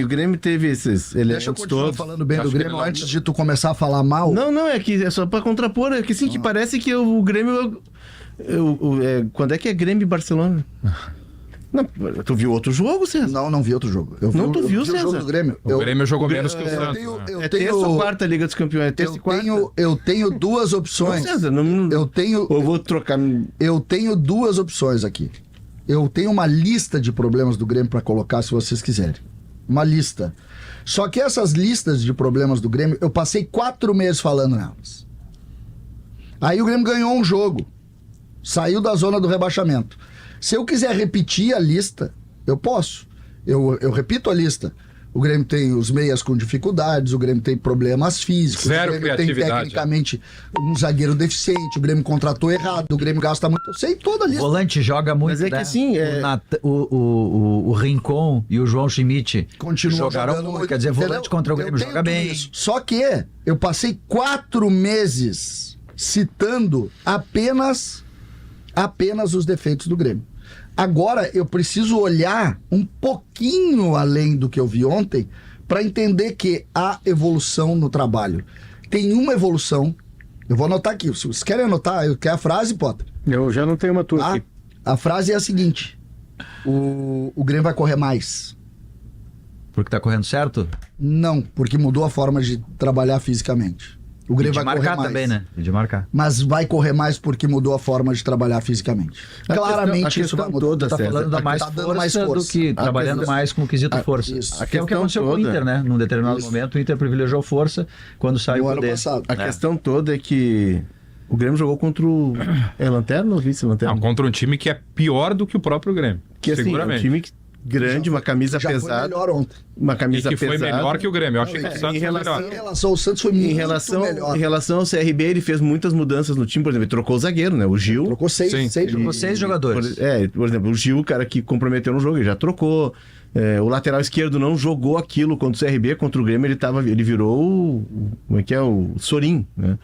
O Grêmio teve esses elementos Deixa eu continuar todos. falando bem do Grêmio antes de tu começar a falar mal. Não, é que é só pra contrapor, é que sim, que parece que o Grêmio... quando é que é Grêmio e Barcelona? Não, tu viu outro jogo, César? Não vi outro jogo. Tu viu, o César? jogo do Grêmio. O Grêmio jogou menos que o Santos. Eu É tenho, terça ou quarta Liga dos Campeões? É terça e quarta? eu tenho duas opções. Não, César, não, Eu tenho... eu vou trocar... Eu tenho duas opções aqui. Eu tenho uma lista de problemas do Grêmio para colocar, se vocês quiserem. Uma lista. Só que essas listas de problemas do Grêmio, eu passei 4 meses falando nelas. Aí o Grêmio ganhou um jogo. Saiu da zona do rebaixamento. Se eu quiser repetir a lista, eu posso. Eu repito a lista. O Grêmio tem os meias com dificuldades, o Grêmio tem problemas físicos, Zero o Grêmio criatividade. tem tecnicamente um zagueiro deficiente, o Grêmio contratou errado, o Grêmio gasta muito. Eu sei toda a O lista. volante joga muito, Mas é que né? assim, O Rincon e o João Schmidt Continuam jogaram jogando muito. Quer dizer, volante entendeu? contra o Eu Grêmio tenho joga tudo bem. isso. Só que eu passei 4 meses citando apenas os defeitos do Grêmio. Agora eu preciso olhar um pouquinho além do que eu vi ontem para entender que há evolução no trabalho. Tem uma evolução. Eu vou anotar aqui. Se vocês querem anotar, eu quero a frase, Potter. Eu já não tenho uma tua Tá? aqui. A frase é a seguinte: o Grêmio vai correr mais. Porque tá correndo certo? Não, porque mudou a forma de trabalhar fisicamente. O E Grêmio de vai correr marcar mais. também, né? E de marcar. Mas vai correr mais porque mudou a forma de trabalhar fisicamente. Claramente a isso vai questão mudar. toda, Tá César, falando da mais tá dando força, mais força. do que trabalhando questão- mais com o quesito força. isso. Que é o que aconteceu com o Inter, né? Num determinado momento, o Inter privilegiou força quando saiu No o ano poder. passado. A questão toda é que o Grêmio jogou contra o... É Lanterna ou Vice-Lanterna? Não, contra um time que é pior do que o próprio Grêmio. Que assim, é um seguramente. time grande, uma camisa Já foi pesada. melhor ontem. Uma E camisa que foi pesada. melhor que o Grêmio. Eu achei que o em Santos foi relação- melhor. Em relação ao Santos foi muito Em relação melhor. ao CRB, ele fez muitas mudanças no time. Por exemplo, ele trocou o zagueiro, né? O Gil. Trocou seis Sim. Trocou 6 jogadores. Por exemplo, o Gil, o cara que comprometeu no jogo, ele já trocou. O lateral esquerdo não jogou aquilo contra o CRB, contra o Grêmio, ele virou como é que é? O Sorin, né?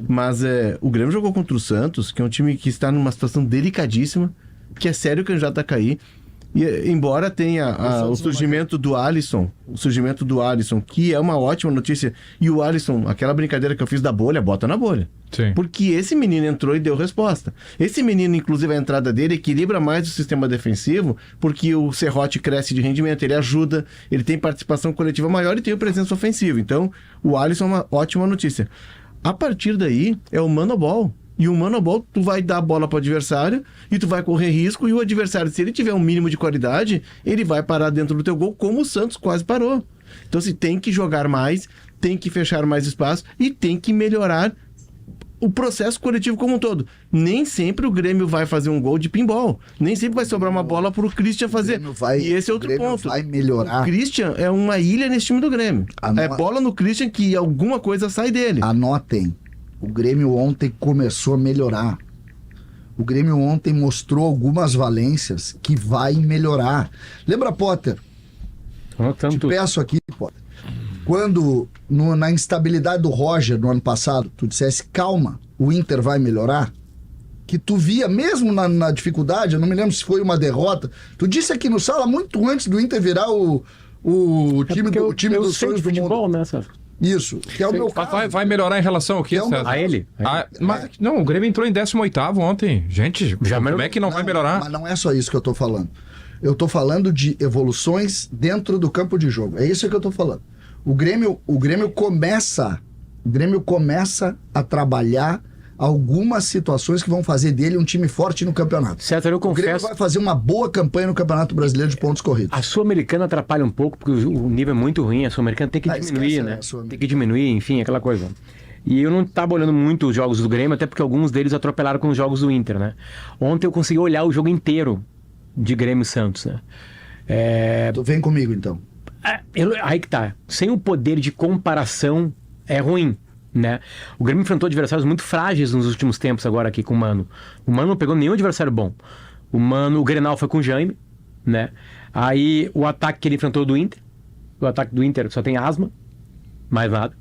Mas o Grêmio jogou contra o Santos, que é um time que está numa situação delicadíssima, que é sério candidato a cair. E, embora tenha o surgimento do Alisson, que é uma ótima notícia, e o Alisson, aquela brincadeira que eu fiz da bolha, bota na bolha. Sim. Porque esse menino entrou e deu resposta. Esse menino, inclusive, a entrada dele equilibra mais o sistema defensivo, porque o Serrote cresce de rendimento, ele ajuda, ele tem participação coletiva maior e tem presença ofensiva. Então, o Alisson é uma ótima notícia. A partir daí, é o mano a ball. E o mano a ball, tu vai dar a bola pro adversário e tu vai correr risco, e o adversário, se ele tiver um mínimo de qualidade, ele vai parar dentro do teu gol, como o Santos quase parou. Então, assim, tem que jogar mais, tem que fechar mais espaço e tem que melhorar o processo coletivo como um todo. Nem sempre o Grêmio vai fazer um gol de pinball. Nem sempre vai sobrar uma bola pro Christian fazer. E esse é outro ponto. Vai melhorar. O Christian é uma ilha nesse time do Grêmio. Anota. É bola no Christian que alguma coisa sai dele. Anotem. O Grêmio ontem começou a melhorar. O Grêmio ontem mostrou algumas valências que vai melhorar. Lembra, Potter? Anotando Te tudo. peço aqui, Potter. Quando, na instabilidade do Roger no ano passado, tu dissesse, calma, o Inter vai melhorar, que tu via, mesmo na dificuldade, eu não me lembro se foi uma derrota, tu disse aqui no Sala, muito antes do Inter virar o time, Porque o time eu dos sei de sonhos do futebol, mundo. né, Sérgio? Isso, que é o meu Mas caso. vai melhorar em relação ao que, É um- César? A ele? Mas não, o Grêmio entrou em 18º ontem. Gente, Já como melhorou. é que não vai melhorar? Mas não é só isso que eu tô falando. Eu tô falando de evoluções dentro do campo de jogo. É isso que eu tô falando. O Grêmio começa a trabalhar algumas situações que vão fazer dele um time forte no campeonato. César, eu O Grêmio confesso, vai fazer uma boa campanha no Campeonato Brasileiro de pontos corridos. a Sul-Americana atrapalha um pouco, porque o nível é muito ruim, a Sul-Americana tem que diminuir, esquece, né? né, a Sul-Americana. Tem que diminuir, enfim, aquela coisa. E eu não estava olhando muito os jogos do Grêmio, até porque alguns deles atropelaram com os jogos do Inter, né? Ontem eu consegui olhar o jogo inteiro de Grêmio e Santos, né? Tu vem comigo, então. Aí que tá. Sem o poder de comparação, é ruim, né? O Grêmio enfrentou adversários muito frágeis nos últimos tempos agora aqui com o Mano. O Mano não pegou nenhum adversário bom. O Grenal foi com o Jaime, né? Aí o ataque que ele enfrentou do Inter, o ataque do Inter só tem asma, mais nada.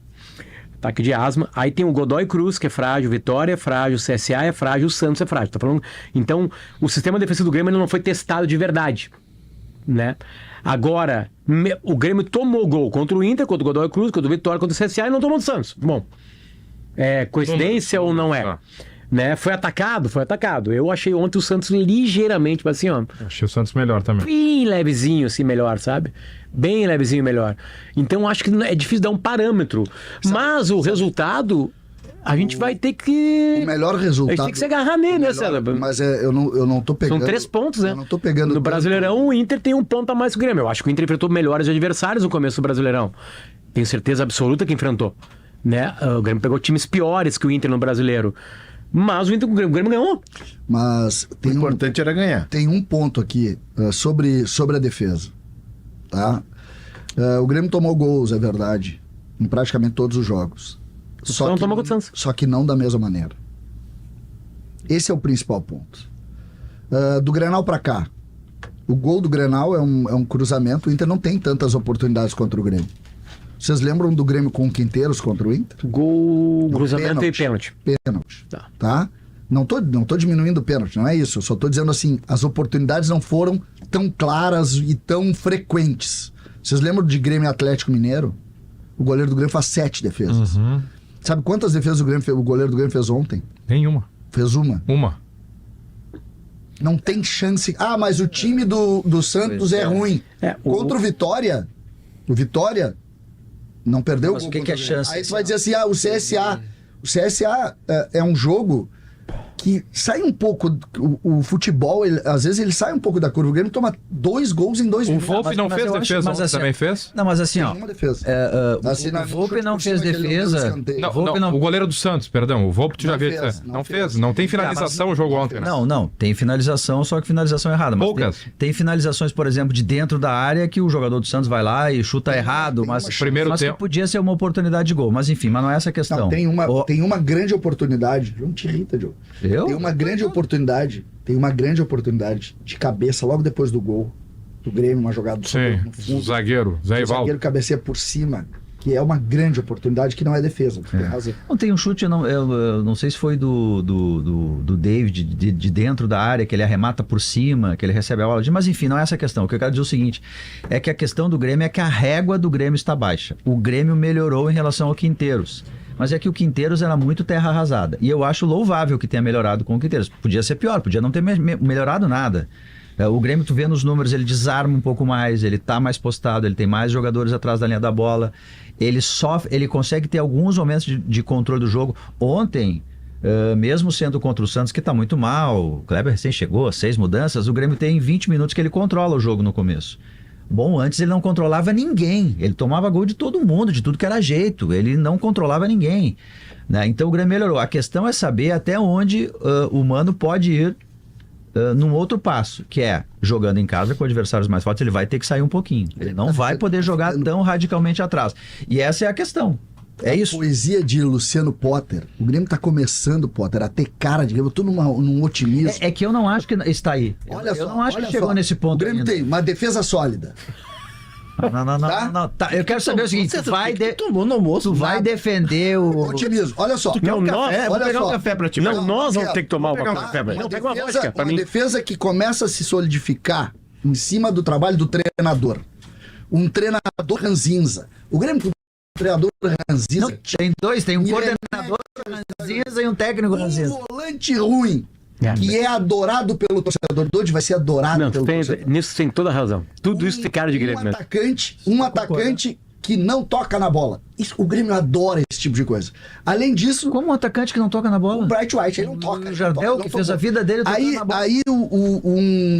Ataque de asma. Aí tem o Godoy Cruz, que é frágil, Vitória é frágil, CSA é frágil, o Santos é frágil. Tá falando? Então, o sistema defensivo do Grêmio ele não foi testado de verdade. né? Agora, o Grêmio tomou gol contra o Inter, contra o Godoy Cruz, contra o Vitória, contra o CSA e não tomou do Santos. Bom, é coincidência ou não é? Né? Foi atacado. Eu achei ontem o Santos ligeiramente, mas assim, ó... Achei o Santos melhor também. Bem levezinho, assim, melhor, sabe? Bem levezinho, melhor. Então, acho que é difícil dar um parâmetro. Mas o resultado, a gente vai ter que... O melhor resultado... A gente tem que se agarrar nele, né, César? Mas eu não tô pegando... São 3 pontos, né? Eu não tô pegando... No Brasileirão, o Inter tem 1 ponto a mais que o Grêmio. Eu acho que o Inter enfrentou melhores adversários no começo do Brasileirão. Tenho certeza absoluta que enfrentou. Né? O Grêmio pegou times piores que o Inter no Brasileiro. Mas o Grêmio ganhou. Mas O importante era ganhar. tem um ponto aqui sobre a defesa. Tá? O Grêmio tomou gols, é verdade, em praticamente todos os jogos. Só não tomou contra o Santos. Só que não da mesma maneira. Esse é o principal ponto. Do Grenal pra cá, o gol do Grenal é um cruzamento. O Inter não tem tantas oportunidades contra o Grêmio. Vocês lembram do Grêmio com o Quinteiros contra o Inter? Gol, No cruzamento e pênalti. Pênalti. Tá. Tá? Não tô diminuindo o pênalti, não é isso. Eu só tô dizendo assim, as oportunidades não foram tão claras e tão frequentes. Vocês lembram de Grêmio e Atlético Mineiro? O goleiro do Grêmio faz 7 defesas. Sabe quantas defesas o goleiro do Grêmio fez ontem? Nenhuma. Fez uma. Uma. Não tem chance. Ah, mas o time do Santos é ruim. Contra o Vitória não perdeu Mas o o gol que é contra Grêmio. chance? Aí você vai dizer assim, o CSA é um jogo que sai um pouco, o futebol, às vezes ele sai um pouco da curva. O Grêmio toma 2 gols em 2 O minutos. Volpe não fez eu acho- defesa mas ontem, assim, também fez? Não, mas assim, ó. Nenhuma defesa. O Volpe não fez defesa. Não, Volpe não, o goleiro do Santos, perdão. O Volpe tu já Não viu. fez, Não não fez. fez. Não tem finalização o jogo ontem, né? Não, tem finalização, só que finalização errada. Mas Poucas. tem finalizações, por exemplo, de dentro da área que o jogador do Santos vai lá e chuta errado, tem mas, uma chance. Primeiro mas que tempo. podia ser uma oportunidade de gol. Mas enfim, mas não é essa a questão. Não, tem uma grande oportunidade. Não te irrita, Diogo. Eu? Tem uma grande oportunidade. Tem uma grande oportunidade de cabeça logo depois do gol do Grêmio, uma jogada do Sim, no fundo. o zagueiro, Zé O Ivaldo. zagueiro cabeceia por cima, que é uma grande oportunidade que não é defesa. Tu tem razão. Não tem um chute, eu não sei se foi do David, de dentro da área, que ele arremata por cima, que ele recebe a bola. Mas enfim, não é essa a questão. O que eu quero dizer é o seguinte, é que a questão do Grêmio é que a régua do Grêmio está baixa. O Grêmio melhorou em relação ao Quinteiros. Mas é que o Quinteiros era muito terra arrasada. E eu acho louvável que tenha melhorado com o Quinteiros. Podia ser pior, podia não ter melhorado nada. O Grêmio, tu vê nos números, ele desarma um pouco mais, ele tá mais postado, ele tem mais jogadores atrás da linha da bola. Ele consegue ter alguns momentos de controle do jogo. Ontem, mesmo sendo contra o Santos, que tá muito mal, o Kleber recém chegou, 6 mudanças, o Grêmio tem 20 minutos que ele controla o jogo no começo. Bom, antes ele não controlava ninguém, ele tomava gol de todo mundo, de tudo que era jeito, ele não controlava ninguém, né? Então o Grêmio melhorou. A questão é saber até onde o Mano pode ir num outro passo, que é jogando em casa com adversários mais fortes, ele vai ter que sair um pouquinho, ele não vai poder jogar tão radicalmente atrás, e essa é a questão. É isso. Poesia de Luciano Potter. O Grêmio tá começando, Potter, a ter cara de Grêmio. Eu tô num otimismo. É que eu não acho que está aí. Olha eu só, não acho olha que chegou só. nesse ponto O Grêmio ainda. tem uma defesa sólida. Não. Tá, eu quero saber o seguinte, tomou no almoço, tu vai defender o... Otimismo. Olha só. Não, nós, olha vou pegar só. um café pra ti. Não, Não, nós não vamos ter que tomar um café pra ti. Não, pega uma vodka pra mim. defesa que começa a se solidificar em cima do trabalho do treinador. Um treinador ranzinza. O Grêmio com um treinador ranzinza. Não, tem dois, tem um E coordenador ranzinza e um técnico ranzinza. Um volante ruim. Que é adorado pelo torcedor. Dodge vai ser adorado Não, pelo torcedor. nisso tem toda a razão. Tudo isso tem cara de Grêmio mesmo. Um atacante que não toca na bola. Isso, o Grêmio adora esse tipo de coisa. Além disso, Como um atacante que não toca na bola? o Bright White, ele não toca. O Jardel, que fez a vida dele tocando na bola. Aí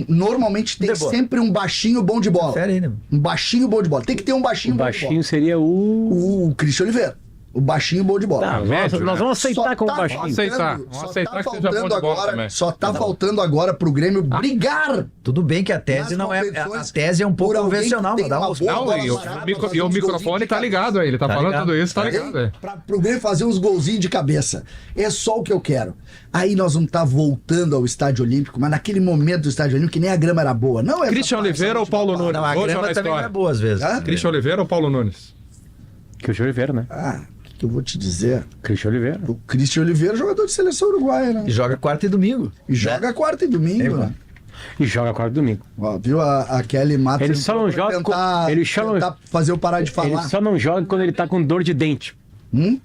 normalmente tem Deboa. sempre um baixinho bom de bola. Fera aí, né? Um baixinho bom de bola. Tem que ter um baixinho O bom de baixinho bola. seria o... O Cristian Oliveira. O baixinho bom de bola. Tá, médio, nós né? vamos aceitar Só como tá baixinho. Aceitar. Vamos aceitar que seja bom de bola também. Só tá faltando agora pro Grêmio brigar. Tudo bem que a tese Nas não é... competições, A tese é um pouco por alguém convencional, que mas tem dá uma uns... boa Não, bola e o parada pra fazer uns microfone golzinhos tá de ligado aí, ele tá falando ligado. tudo isso, tá ligado aí. Pro Grêmio fazer uns golzinhos de cabeça. É só o que eu quero. Aí nós vamos estar voltando ao Estádio Olímpico, mas naquele momento do Estádio Olímpico que nem a grama era boa. Não é Christian Oliveira ou Paulo Nunes? Não, a Hoje ou grama na também não é história? boa às vezes. Hã? Christian Oliveira ou Paulo Nunes? Cristian Oliveira, né? O que eu vou te dizer? Cristian Oliveira. O Cristian Oliveira, jogador de seleção uruguaia, né? E joga quarta e domingo. E joga quarta e domingo, né? E joga quarta e domingo. Ó, viu a Kelly Matos? Ele só não joga tentar fazer eu parar de falar. Ele só não joga quando ele tá com dor de dente.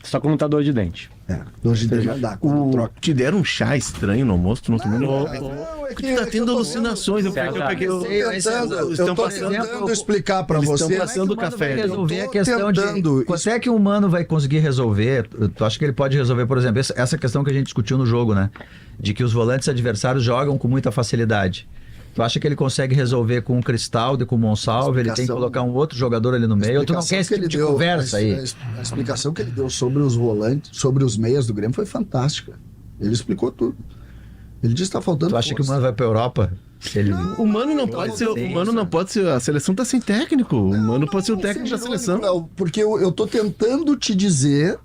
Só quando tá dor de dente. Dor de dente não dá. Te deram um chá estranho no almoço, tu não tomou? Não, é Tu tá tendo alucinações. Eu peguei eu tô tentando explicar pra Eles você. estão passando Vai café. resolver Eu a tô questão tentando. de quanto é que o humano vai conseguir resolver. Tu acha que ele pode resolver, por exemplo, essa questão que a gente discutiu no jogo, né? De que os volantes adversários jogam com muita facilidade. Tu acha que ele consegue resolver com o Cristaldo e com o Monsalve? Ele tem que colocar um outro jogador ali no meio? Ou tu não quer esse tipo de conversa aí? A explicação que ele deu sobre os volantes, sobre os meias do Grêmio foi fantástica. Ele explicou tudo. Ele disse que tá faltando Tu acha que o força. Mano vai pra Europa? Ele... O Mano não pode ser. O Mano não pode ser. A seleção tá sem técnico. O Mano pode ser o técnico da seleção. Léo, porque eu tô tentando te dizer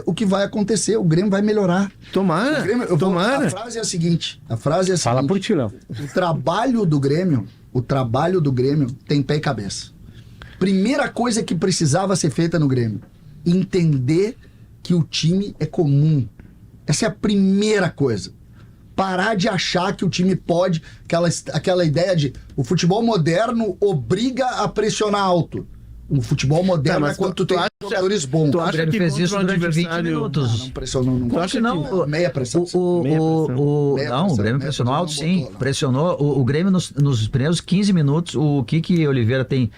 o que vai acontecer. O Grêmio vai melhorar. Tomara. O Grêmio, Tomara. A frase é a seguinte. Fala por ti, Léo. O trabalho do Grêmio tem pé e cabeça. Primeira coisa que precisava ser feita no Grêmio, entender que o time é comum. Essa é a primeira coisa. Parar de achar que o time pode, aquela ideia de o futebol moderno obriga a pressionar alto. O futebol moderno é quando tu tem jogadores bons. Tu O acha Grêmio que fez contra isso um durante 20 adversário- minutos. Não pressionou, não. Tu acha que não? Meia pressão. Não, o Grêmio pressionou alto, sim. Pressionou. O Grêmio nos primeiros 15 minutos, o Kiki Oliveira tem.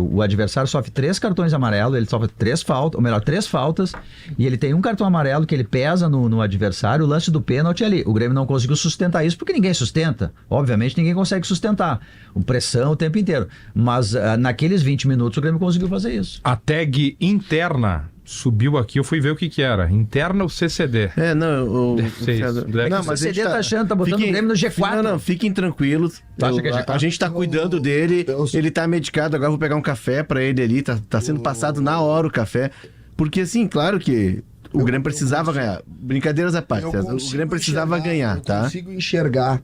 O adversário sofre 3 cartões amarelos, ele sofre 3 faltas, ou melhor, 3 faltas, e ele tem um cartão amarelo que ele pesa no adversário, o lance do pênalti ali. O Grêmio não conseguiu sustentar isso porque ninguém sustenta. Obviamente ninguém consegue sustentar. Pressão o tempo inteiro. Mas naqueles 20 minutos o Grêmio conseguiu fazer isso. A tag interna subiu aqui, eu fui ver o que era. Interna ou CCD? Não, Sei, César. deve Não, ser. mas O a gente CD tá achando, tá botando o Grêmio no G4. Não, fiquem tranquilos. Tu acha que é G4? A gente tá cuidando dele. Ele tá medicado, agora eu vou pegar um café pra ele ali. Tá sendo passado na hora o café. Porque, assim, claro que o Grêmio precisava ganhar. Brincadeiras à parte, César. O Grêmio precisava ganhar, tá? Eu consigo enxergar.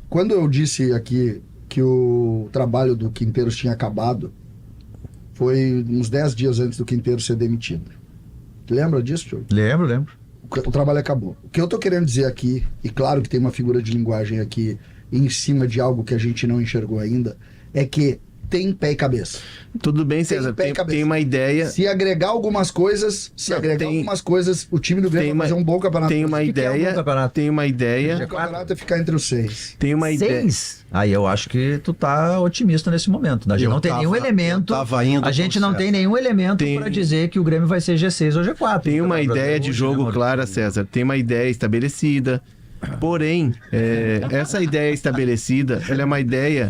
Quando eu disse aqui que o trabalho do Quinteiros tinha acabado, foi uns 10 dias antes do Quinteiros ser demitido. Lembra disso, Tio? Lembro. O trabalho acabou. O que eu tô querendo dizer aqui, e claro que tem uma figura de linguagem aqui em cima de algo que a gente não enxergou ainda, é que tem pé e cabeça. Tudo bem, César. pé e cabeça. Tem uma ideia. Se agregar algumas coisas, o time do Grêmio vai fazer um bom campeonato. Tem uma que é um ideia. bom campeonato? Tem uma O ideia. campeonato é ficar entre os 6. Tem uma ideia. 6? Aí eu acho que tu tá otimista nesse momento. A gente não tem nenhum elemento. A gente não tem nenhum elemento pra dizer que o Grêmio vai ser G6 ou G4. Tem uma ideia de jogo Maurício? clara, César. Tem uma ideia estabelecida. Porém, essa ideia estabelecida, ela é uma ideia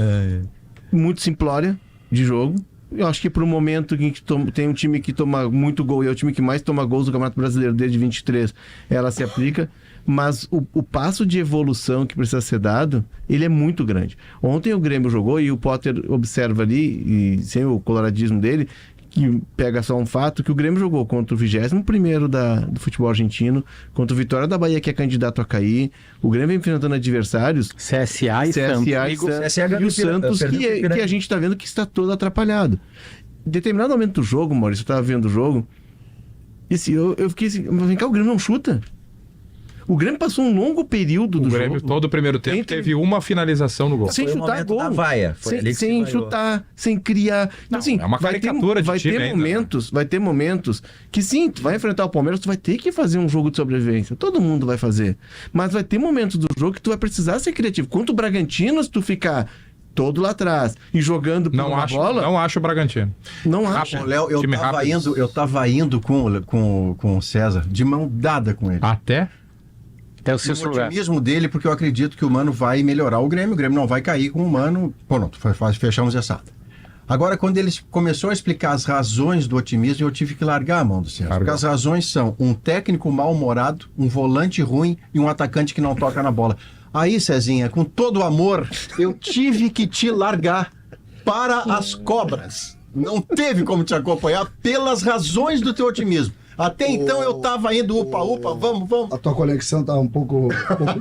muito simplória de jogo. Eu acho que para o momento em que tem um time que toma muito gol e é o time que mais toma gols do Campeonato Brasileiro desde 23, ela se aplica. Mas o passo de evolução que precisa ser dado, ele é muito grande. Ontem o Grêmio jogou e o Potter observa ali, e sem o coloradismo dele, que pega só um fato, que o Grêmio jogou contra o 21º do futebol argentino, contra o Vitória da Bahia, que é candidato a cair. O Grêmio vem enfrentando adversários CSA e Santos. e o Santos, que a gente está vendo que está todo atrapalhado. Em determinado momento do jogo, Maurício, eu estava vendo o jogo, e assim, eu fiquei assim, mas vem cá, o Grêmio não chuta. O Grêmio passou um longo período do O Grêmio, jogo. todo o primeiro tempo, teve uma finalização no gol. Sem Foi o chutar momento gol. da vaia. Foi ali que Sem se vaiou. chutar, sem criar. Então, Não, assim, é uma caricatura de vai time ter ainda, momentos, vai ter momentos que sim, tu vai enfrentar o Palmeiras, tu vai ter que fazer um jogo de sobrevivência. Todo mundo vai fazer. Mas vai ter momentos do jogo que tu vai precisar ser criativo. Contra o Bragantino, se tu ficar todo lá atrás e jogando por uma bola, Não acho o Bragantino. não acha. Léo, Time rápido. eu tava indo com o César de mão dada com ele. Até? Até o O sexto lugar. otimismo dele, porque eu acredito que o Mano vai melhorar o Grêmio não vai cair com o Mano. Pronto, fechamos essa. Agora, quando ele começou a explicar as razões do otimismo, eu tive que largar a mão do César. Porque as razões são um técnico mal-humorado, um volante ruim e um atacante que não toca na bola. Aí, Cezinha, com todo o amor, eu tive que te largar para as cobras. Não teve como te acompanhar pelas razões do teu otimismo. Até então eu tava indo upa, vamos. A tua conexão tá um pouco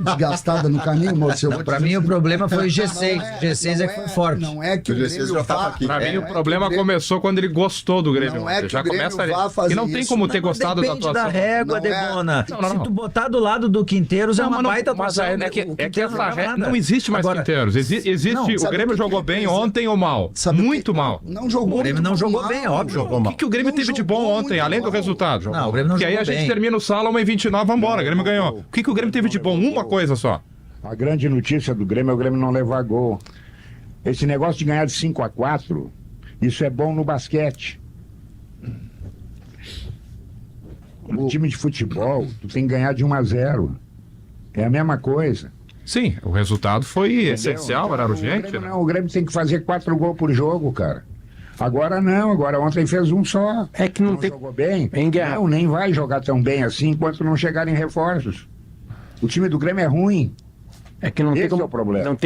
desgastada no caminho, moço. Pra mim o problema foi o G6. O G6 é que foi forte. Não é que o O G6 Grêmio já tava vá... aqui. Pra mim, o não é problema que o Grêmio- começou quando ele gostou do Grêmio. Não é que já o Grêmio começa vá fazer e não tem isso. como ter Mas gostado da depende atuação. da régua, Não é- Debona. Não, não, Se não. tu botar do lado do Quinteiros, é Não, uma mas não- baita mas atuação. é que O essa Quinteiros não joga ré- nada. não existe mais Agora, Quinteiros. Existe não, o sabe Grêmio o que jogou que bem representa? ontem ou mal? Sabe o Muito que- mal. Não jogou O Grêmio não muito jogou mal. bem, óbvio. Jogou O mal. que o Grêmio Não teve de jogou bom ontem, muito além do mal. resultado? Não, o Grêmio não Porque aí jogou a gente bem. termina o sala 1h29, vambora. O Grêmio ganhou. O que o Grêmio teve de bom? Uma coisa só. A grande notícia do Grêmio é o Grêmio não levar gol. Esse negócio de ganhar de 5-4, isso é bom no basquete. No time de futebol, tu tem que ganhar de 1-0. É a mesma coisa. Sim, o resultado foi essencial, era O urgente, Grêmio, né? não, o Grêmio tem que fazer 4 gols por jogo, cara. Agora não, agora ontem fez um só. É que não tem. Jogou bem? Em guerra. Não, nem vai jogar tão bem assim enquanto não chegarem reforços. O time do Grêmio é ruim. É que não tem Esse como. é o problema. Não tem